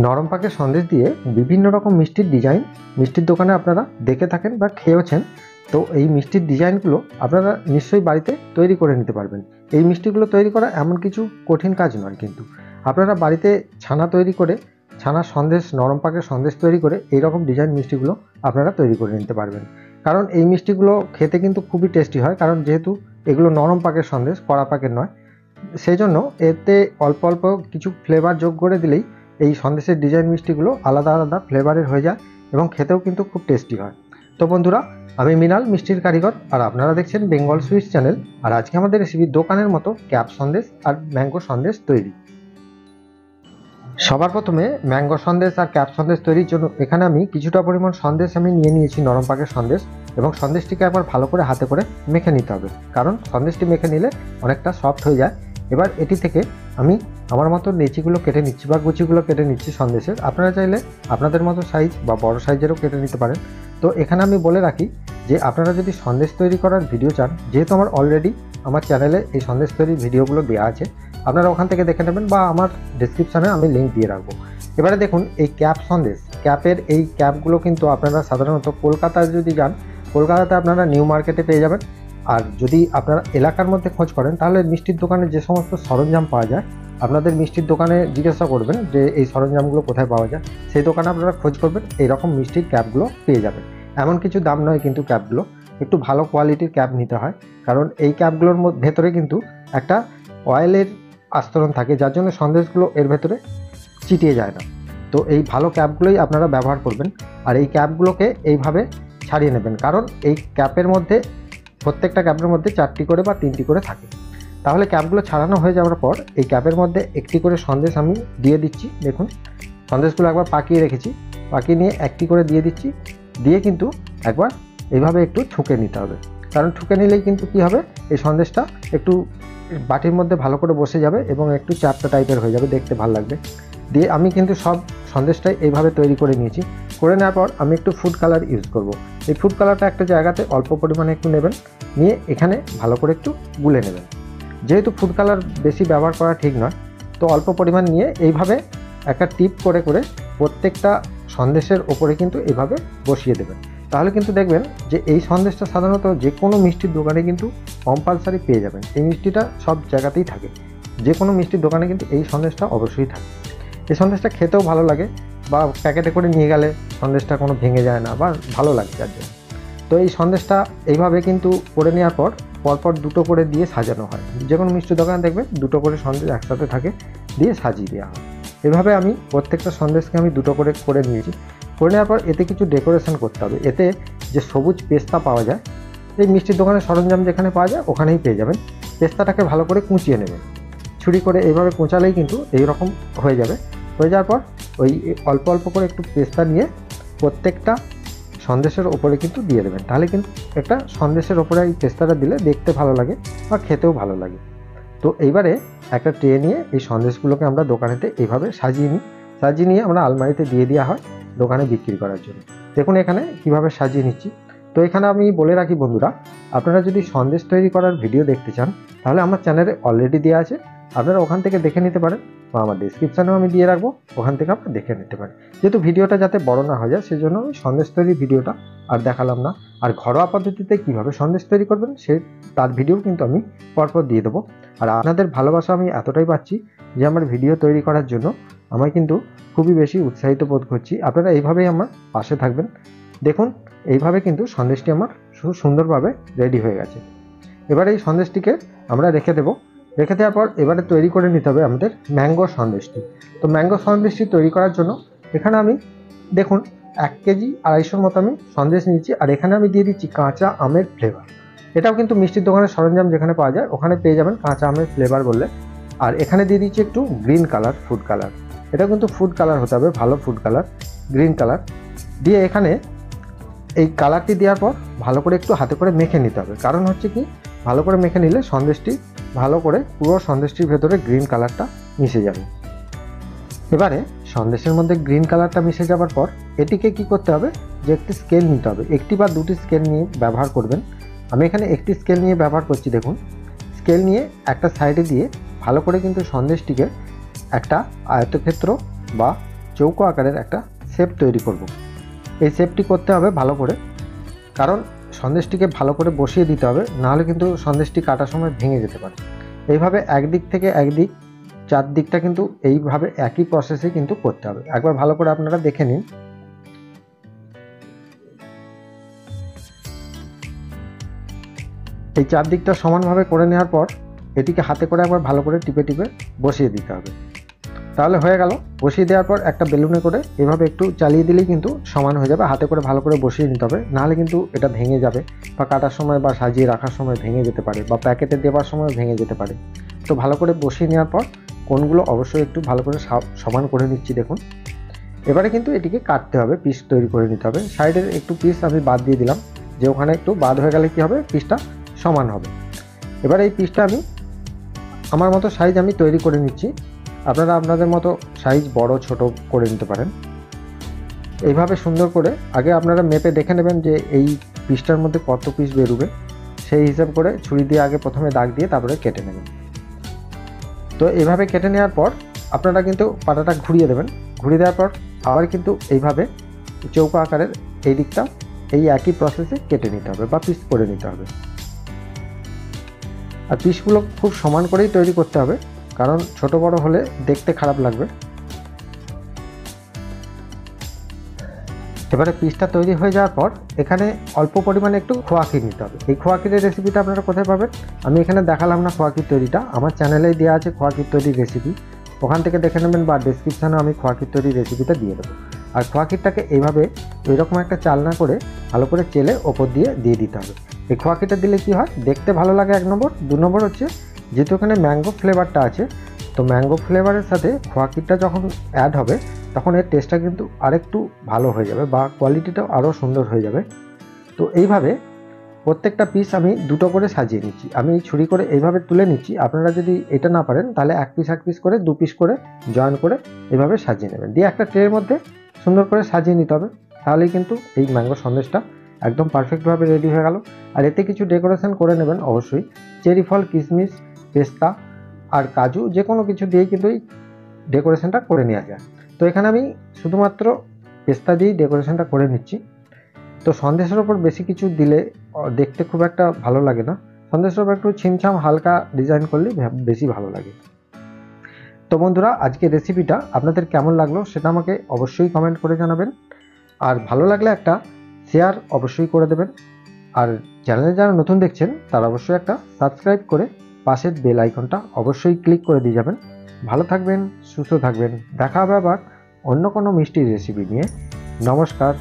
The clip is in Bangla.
নরম পাকের সন্দেশ দিয়ে বিভিন্ন রকম মিষ্টির ডিজাইন মিষ্টির দোকানে আপনারা দেখে থাকেন বা খেয়েওছেন। তো এই মিষ্টির ডিজাইনগুলো আপনারা নিশ্চয়ই বাড়িতে তৈরি করে নিতে পারবেন। এই মিষ্টিগুলো তৈরি করা এমন কিছু কঠিন কাজ নয়, কিন্তু আপনারা বাড়িতে ছানা তৈরি করে, ছানার সন্দেশ, নরম পাকের সন্দেশ তৈরি করে এইরকম ডিজাইন মিষ্টিগুলো আপনারা তৈরি করে নিতে পারবেন। কারণ এই মিষ্টিগুলো খেতে কিন্তু খুবই টেস্টি হয়, কারণ যেহেতু এগুলো নরম পাকের সন্দেশ, কড়া পাকের নয়, সেই জন্য এতে অল্প অল্প কিছু ফ্লেভার যোগ করে দিলেই এই সন্দেশের ডিজাইন মিষ্টিগুলো আলাদা আলাদা ফ্লেভারের হয়ে যায় এবং খেতেও কিন্তু খুব টেস্টি হয়। তো বন্ধুরা, আমি মৃণাল, মিষ্টির কারিগর, আর আপনারা দেখছেন বেঙ্গল সুইটস চ্যানেল। আর আজকে আমাদের রেসিপি দোকানের মতো ক্যাপ সন্দেশ আর ম্যাঙ্গো সন্দেশ তৈরি। সবার প্রথমে ম্যাঙ্গো সন্দেশ আর ক্যাপ সন্দেশ তৈরির জন্য এখানে আমি কিছুটা পরিমাণ সন্দেশ আমি নিয়ে নিয়েছি, নরম পাকের সন্দেশ, এবং সন্দেশটিকে একবার ভালো করে হাতে করে মেখে নিতে হবে, কারণ সন্দেশটি মেখে নিলে অনেকটা সফট হয়ে যায়। এবার এটি থেকে আমি আমার মতো লেচিগুলো কেটে নিচ্ছি বা গুচিগুলো কেটে নিচ্ছি সন্দেশের। আপনারা চাইলে আপনাদের মতো সাইজ বা বড় সাইজেরও কেটে নিতে পারেন। তো এখানে আমি বলে রাখি যে আপনারা যদি সন্দেশ তৈরি করার ভিডিও চান, যেহেতু আমার অলরেডি আমার চ্যানেলে এই সন্দেশ তৈরির ভিডিওগুলো দেওয়া আছে, আপনারা ওখান থেকে দেখে নেবেন বা আমার ডেসক্রিপশানে আমি লিঙ্ক দিয়ে রাখবো। এবারে দেখুন, এই ক্যাপ সন্দেশ, ক্যাপের এই ক্যাপগুলো কিন্তু আপনারা সাধারণত কলকাতায় যদি যান, কলকাতাতে আপনারা নিউ মার্কেটে পেয়ে যাবেন। আর যদি আপনারা এলাকার মধ্যে খোঁজ করেন, তাহলে মিষ্টির দোকানে যে সমস্ত সরঞ্জাম পাওয়া যায়, আপনাদের মিষ্টির দোকানে জিজ্ঞাসা করবেন যে এই সরঞ্জামগুলো কোথায় পাওয়া যায়, সেই দোকানে আপনারা খোঁজ করবেন, এইরকম মিষ্টির ক্যাপগুলো পেয়ে যাবেন। এমন কিছু দাম নয় কিন্তু ক্যাপগুলো, একটু ভালো কোয়ালিটির ক্যাপ নিতে হয়, কারণ এই ক্যাপগুলোর ভেতরে কিন্তু একটা অয়েলের আস্তরণ থাকে, যার জন্য সন্দেশগুলো এর ভেতরে চিটিয়ে যায় না। তো এই ভালো ক্যাপগুলোই আপনারা ব্যবহার করবেন। আর এই ক্যাপগুলোকে এইভাবে ছাড়িয়ে নেবেন, কারণ এই ক্যাপের মধ্যে, প্রত্যেকটা ক্যাপের মধ্যে 4টি করে বা 3টি করে থাকে। তাহলে ক্যাপগুলো ছাড়ানো হয়ে যাওয়ার পর এই ক্যাপের মধ্যে একটি করে সন্দেশ আমি দিয়ে দিচ্ছি। দেখুন, সন্দেশগুলো একবার পাকিয়ে রেখেছি, পাকিয়ে নিয়ে একটি করে দিয়ে দিচ্ছি। দিয়ে কিন্তু একবার এইভাবে একটু ঠুকে নিতে হবে, কারণ ঠুকে নিলেই কিন্তু কী হবে, এই সন্দেশটা একটু বাটির মধ্যে ভালো করে বসে যাবে এবং একটু চাপটা টাইপের হয়ে যাবে, দেখতে ভালো লাগবে। দিয়ে আমি কিন্তু সব সন্দেশটাই এইভাবে তৈরি করে নিয়েছি। করে নেওয়ার পর আমি একটু ফুড কালার ইউজ করব। এই ফুড কালারটা একটা জায়গাতে অল্প পরিমাণে একটু নেবেন, নিয়ে এখানে ভালো করে একটু গুলে নেবেন। যেহেতু ফুড কালার বেশি ব্যবহার করা ঠিক নয়, তো অল্প পরিমাণ নিয়ে এইভাবে একটা টিপ করে করে প্রত্যেকটা সন্দেশের ওপরে কিন্তু এইভাবে বসিয়ে দেবেন। তাহলে কিন্তু দেখবেন যে এই সন্দেশটা সাধারণত যে কোনো মিষ্টির দোকানে কিন্তু কম্পালসারি পেয়ে যাবেন। এই মিষ্টিটা সব জায়গাতেই থাকে, যে কোনো মিষ্টির দোকানে কিন্তু এই সন্দেশটা অবশ্যই থাকে। এই সন্দেশটা খেতেও ভালো লাগে, বা প্যাকেটে করে নিয়ে গেলে সন্দেশটা কোনো ভেঙে যায় না, বা ভালো লাগে যার জন্য। তো এই সন্দেশটা এইভাবে কিন্তু করে নেওয়ার পর পরপর দুটো করে দিয়ে সাজানো হয়। যে কোনো মিষ্টির দোকানে দেখবেন দুটো করে সন্দেশ একসাথে থাকে, দিয়ে সাজিয়ে দেওয়া হয়। এভাবে আমি প্রত্যেকটা সন্দেশকে আমি দুটো করে করে নিয়েছি। করে নেওয়ার পর এতে কিছু ডেকোরেশন করতে হবে। এতে যে সবুজ পেস্তা পাওয়া যায়, এই মিষ্টির দোকানে সরঞ্জাম যেখানে পাওয়া যায় ওখানেই পেয়ে যাবেন। পেস্তাটাকে ভালো করে কুচিয়ে নেবেন, ছুরি করে এইভাবে কুচালেই কিন্তু এইরকম হয়ে যাবে। হয়ে যাওয়ার পর ওই অল্প অল্প করে একটু পেস্তা নিয়ে প্রত্যেকটা সন্দেশের ওপরে কিন্তু দিয়ে দেবেন। তাহলে কিন্তু একটা সন্দেশের ওপরে এই পেস্তাটা দিলে দেখতে ভালো লাগে বা খেতেও ভালো লাগে। তো এইবারে একটা ট্রে নিয়ে এই সন্দেশগুলোকে আমরা দোকানেতে এইভাবে সাজিয়ে নিই। সাজিয়ে নিয়ে আমরা আলমারিতে দিয়ে দেওয়া হয় দোকানে বিক্রি করার জন্য। দেখুন এখানে কিভাবে সাজিয়ে নিচ্ছি। তো এখানে আমি বলে রাখি বন্ধুরা, আপনারা যদি সন্দেশ তৈরি করার ভিডিও দেখতে চান, তাহলে আমার চ্যানেলে অলরেডি দেওয়া আছে, আপনারা ওখান থেকে দেখে নিতে পারেন, বা আমার ডেসক্রিপশানেও আমি দিয়ে রাখবো, ওখান থেকে আপনারা দেখে নিতে পারেন। যেহেতু ভিডিওটা যাতে বড় না হয়ে যায়, সেজন্য আমি সন্দেশ তৈরির ভিডিওটা আর দেখালাম না। আর ঘরোয়া পদ্ধতিতে কীভাবে সন্দেশ তৈরি করবেন তার ভিডিও কিন্তু আমি পরপর দিয়ে দেবো। আর আপনাদের ভালোবাসা আমি এতটাই পাচ্ছি যে আমার ভিডিও তৈরি করার জন্য আমায় কিন্তু খুবই বেশি উৎসাহিত বোধ করছি। আপনারা এইভাবেই আমার পাশে থাকবেন। দেখুন এইভাবে কিন্তু সন্দেশটি আমার সুন্দরভাবে রেডি হয়ে গেছে। এবার এই সন্দেশটিকে আমরা রেখে দেবো। রেখে দেওয়ার পর এবারে তৈরি করে নিতে হবে আমাদের ম্যাঙ্গো সন্দেশটি। তো ম্যাঙ্গো সন্দেশটি তৈরি করার জন্য এখানে আমি দেখুন 1 কেজি 250 মতো আমি সন্দেশ নিয়েছি। আর এখানে আমি দিয়ে দিচ্ছি কাঁচা আমের ফ্লেভার। এটাও কিন্তু মিষ্টির দোকানের সরঞ্জাম যেখানে পাওয়া যায় ওখানে পেয়ে যাবেন কাঁচা আমের ফ্লেভার বললে। আর এখানে দিয়ে দিচ্ছি একটু গ্রিন কালার, ফুড কালার। এটা কিন্তু ফুড কালার হতে হবে, ভালো ফুড কালার, গ্রিন কালার। দিয়ে এখানে এই কালারটি দেওয়ার পর ভালো করে একটু হাতে করে মেখে নিতে হবে। কারণ হচ্ছে কি, ভালো করে মেখে নিলে সন্দেশটি ভালো করে পুরো সন্দেশটির ভেতরে গ্রিন কালারটা মিশে যাবে। এবারে সন্দেশের মধ্যে গ্রিন কালারটা মিশে যাওয়ার পর এটিকে কি করতে হবে, যে একটি স্কেল নিতে হবে। একটি বা দুটি স্কেল নিয়ে ব্যবহার করবেন। আমি এখানে একটি স্কেল নিয়ে ব্যবহার করছি। দেখুন, স্কেল নিয়ে একটা সাইডে দিয়ে ভালো করে কিন্তু সন্দেশটিকে একটা আয়তক্ষেত্র বা চৌকো আকারের একটা শেপ তৈরি করব। এই শেপটি করতে হবে ভালো করে, কারণ সন্দেশটিকে ভালো করে বসিয়ে দিতে হবে, নাহলে কিন্তু সন্দেশটি কাটার সময় ভেঙে যেতে পারে। এইভাবে একদিক থেকে একদিক চারদিকটা কিন্তু এইভাবে একই প্রসেসে কিন্তু করতে হবে। একবার ভালো করে আপনারা দেখে নিন। এই চারদিকটা সমানভাবে করে নেওয়ার পর এটিকে হাতে করে একবার ভালো করে টিপে টিপে বসিয়ে দিতে হবে। তাহলে হয়ে গেল। বসিয়ে দেওয়ার পর একটা বেলুনে করে এভাবে একটু চালিয়ে দিলেই কিন্তু সমান হয়ে যাবে। হাতে করে ভালো করে বসিয়ে নিতে হবে, নাহলে কিন্তু এটা ভেঙে যাবে, বা কাটার সময় বা সাজিয়ে রাখার সময় ভেঙে যেতে পারে, বা প্যাকেটে দেওয়ার সময় ভেঙে যেতে পারে। তো ভালো করে বসিয়ে নেওয়ার পর কোণগুলো অবশ্যই একটু ভালো করে সমান করে নিচ্ছি। দেখুন, এবারে কিন্তু এটিকে কাটতে হবে, পিস তৈরি করে নিতে হবে। সাইডের একটু পিস আমি বাদ দিয়ে দিলাম, যে ওখানে একটু বাদ হয়ে গেলে কি হবে, পিসটা সমান হবে। এবার এই পিসটা আমি আমার মতো সাইজ আমি তৈরি করে নিচ্ছি। আপনারা আপনাদের মতো সাইজ বড় ছোট করে নিতে পারেন। এইভাবে সুন্দর করে আগে আপনারা মেপে দেখে নেবেন যে এই পিসটার মধ্যে কত পিস বেরোবে, সেই হিসাব করে ছুরি দিয়ে আগে প্রথমে দাগ দিয়ে তারপরে কেটে নেবেন। তো এইভাবে কেটে নেওয়ার পর আপনারা কিন্তু পাটাটা ঘুরিয়ে দেবেন। ঘুরিয়ে দেওয়ার পর আবার কিন্তু এইভাবে চৌকো আকারের এই দিকটা এই একই প্রসেসে কেটে নিতে হবে বা পিস করে নিতে হবে। আর পিসগুলো খুব সমান করেই তৈরি করতে হবে, কারণ ছোট বড় হলে দেখতে খারাপ লাগবে। এবারে পিসটা তৈরি হয়ে যাওয়ার পর এখানে অল্প পরিমাণে একটু খোয়া ক্ষীর নিতে হবে। এই খোয়া ক্ষীরের রেসিপিটা আপনারা কোথায় পাবেন? আমি এখানে দেখালাম না খোয়া ক্ষীর তৈরিটা, আমার চ্যানেলেই দেওয়া আছে খোয়া ক্ষীর তৈরির রেসিপি, ওখান থেকে দেখে নেবেন, বা ডেসক্রিপশানেও আমি খোয়া ক্ষীর তৈরির রেসিপিটা দিয়ে দেবো। আর খোয়া ক্ষীরটাকে এইভাবে এরকম একটা চালনা করে ভালো করে চেলে ওপর দিয়ে দিতে হবে। এই খোয়া ক্ষীরটা দিলে কি হয়, দেখতে ভালো লাগে 1 নম্বর। 2 নম্বর হচ্ছে, যেহেতু এখানে ম্যাঙ্গো ফ্লেভারটা আছে, তো ম্যাঙ্গো ফ্লেভারের সাথে খোয়া ক্ষীরটা যখন অ্যাড হবে তখন এর টেস্টটা কিন্তু আরেকটু ভালো হয়ে যাবে, বা কোয়ালিটিটাও আরও সুন্দর হয়ে যাবে। তো এইভাবে প্রত্যেকটা পিস আমি 2টো করে সাজিয়ে নিচ্ছি। আমি ছুরি করে এইভাবে তুলে নিচ্ছি। আপনারা যদি এটা না পারেন তাহলে এক পিস করে 2 পিস করে জয়েন করে এইভাবে সাজিয়ে নেবেন, দিয়ে একটা ট্রের মধ্যে সুন্দর করে সাজিয়ে নিতে হবে। তাহলেই কিন্তু এই ম্যাঙ্গো সন্দেশটা একদম পারফেক্টভাবে রেডি হয়ে গেল। আর এতে কিছু ডেকোরেশন করে নেবেন অবশ্যই, চেরি ফল, কিশমিশ, পেস্তা আর কাজু, যে কোনো কিছু দিয়েই কিন্তু এই ডেকোরেশনটা করে নেওয়া যায়। তো এখানে আমি শুধুমাত্র পেস্তা দিয়েই ডেকোরেশনটা করে নিচ্ছি। তো সন্দেশের ওপর বেশি কিছু দিলে দেখতে খুব একটা ভালো লাগে না, সন্দেশের ওপর একটু ছিমছাম হালকা ডিজাইন করলে বেশি ভালো লাগে। তো বন্ধুরা, আজকে রেসিপিটা আপনাদের কেমন লাগলো সেটা আমাকে অবশ্যই কমেন্ট করে জানাবেন। আর ভালো লাগলে একটা শেয়ার অবশ্যই করে দেবেন। আর চ্যানেলে যারা নতুন দেখছেন তারা অবশ্যই একটা সাবস্ক্রাইব করে পাশের বেল আইকনটা অবশ্যই ক্লিক করে দিয়ে যাবেন। ভালো থাকবেন, সুস্থ থাকবেন। দেখা হবে আবার অন্য কোনো মিষ্টির রেসিপি নিয়ে। নমস্কার।